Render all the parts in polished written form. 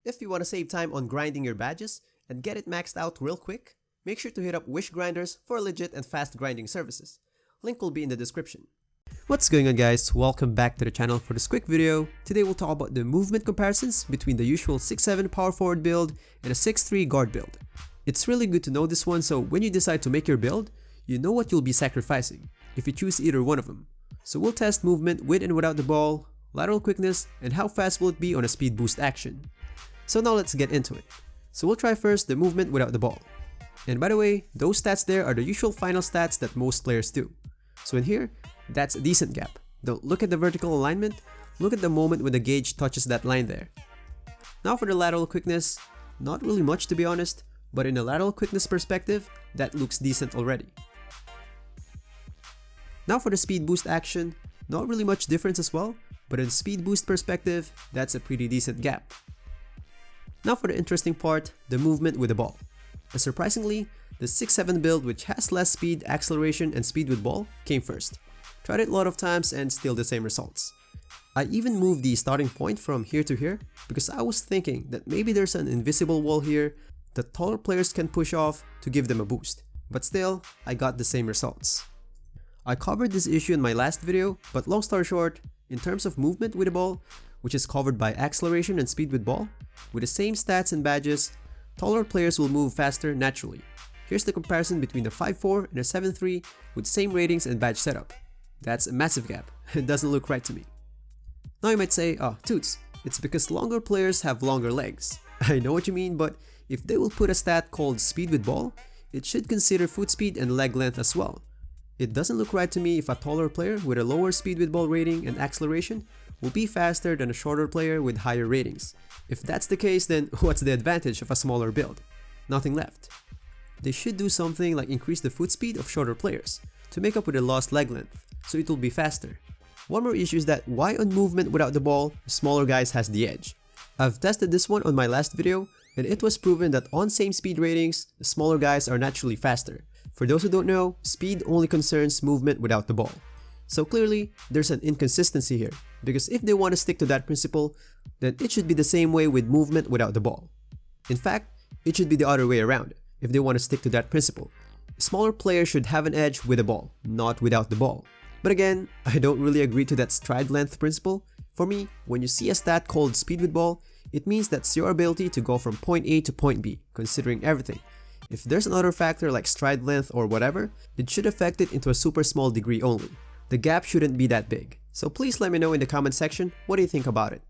If you want to save time on grinding your badges and get it maxed out real quick, make sure to hit up Wish Grinders for legit and fast grinding services. Link will be in the description. What's going on guys, welcome back to the channel for this quick video. Today we'll talk about the movement comparisons between the usual 6'7 power forward build and a 6'3 guard build. It's really good to know this one, so when you decide to make your build, you know what you'll be sacrificing if you choose either one of them. So we'll test movement with and without the ball, lateral quickness, and how fast will it be on a speed boost action. So now let's get into it. So we'll try first the movement without the ball. And by the way, those stats there are the usual final stats that most players do. So in here, that's a decent gap. Don't look at the vertical alignment, look at the moment when the gauge touches that line there. Now for the lateral quickness, not really much to be honest, but in a lateral quickness perspective, that looks decent already. Now for the speed boost action, not really much difference as well, but in speed boost perspective, that's a pretty decent gap. Now for the interesting part, the movement with the ball. And surprisingly, the 6'7 build, which has less speed, acceleration, and speed with ball, came first. Tried it a lot of times and still the same results. I even moved the starting point from here to here because I was thinking that maybe there's an invisible wall here that taller players can push off to give them a boost. But still, I got the same results. I covered this issue in my last video, but long story short, in terms of movement with the ball, which is covered by acceleration and speed with ball, with the same stats and badges, taller players will move faster naturally. Here's the comparison between a 5'4 and a 7'3 with same ratings and badge setup. That's a massive gap. It doesn't look right to me. Now you might say, oh, Toots, it's because longer players have longer legs. I know what you mean, but if they will put a stat called speed with ball, it should consider foot speed and leg length as well. It doesn't look right to me if a taller player with a lower speed with ball rating and acceleration will be faster than a shorter player with higher ratings. If that's the case, then what's the advantage of a smaller build? Nothing left. They should do something like increase the foot speed of shorter players to make up with the lost leg length, so it will be faster. One more issue is that why on movement without the ball, smaller guys has the edge. I've tested this one on my last video, and it was proven that on same speed ratings, the smaller guys are naturally faster. For those who don't know, speed only concerns movement without the ball. So clearly, there's an inconsistency here, because if they want to stick to that principle, then it should be the same way with movement without the ball. In fact, it should be the other way around, if they want to stick to that principle. Smaller players should have an edge with the ball, not without the ball. But again, I don't really agree to that stride length principle. For me, when you see a stat called speed with ball, it means that's your ability to go from point A to point B, considering everything. If there's another factor like stride length or whatever, it should affect it into a super small degree only. The gap shouldn't be that big. So please let me know in the comment section what do you think about it.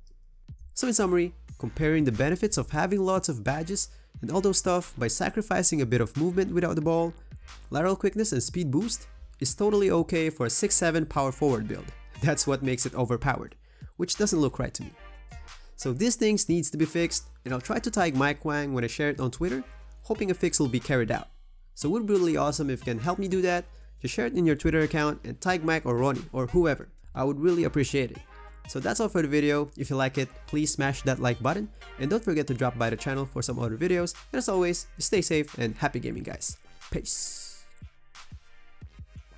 So in summary, comparing the benefits of having lots of badges and all those stuff by sacrificing a bit of movement without the ball, lateral quickness and speed boost is totally okay for a 6'7 power forward build. That's what makes it overpowered, which doesn't look right to me. So these things needs to be fixed, and I'll try to tag Mike Wang when I share it on Twitter, hoping a fix will be carried out. So it would be really awesome if you can help me do that. Just share it in your Twitter account and tag Mike or Ronnie or whoever. I would really appreciate it. So that's all for the video. If you like it, please smash that like button and don't forget to drop by the channel for some other videos. And as always, stay safe and happy gaming guys. Peace.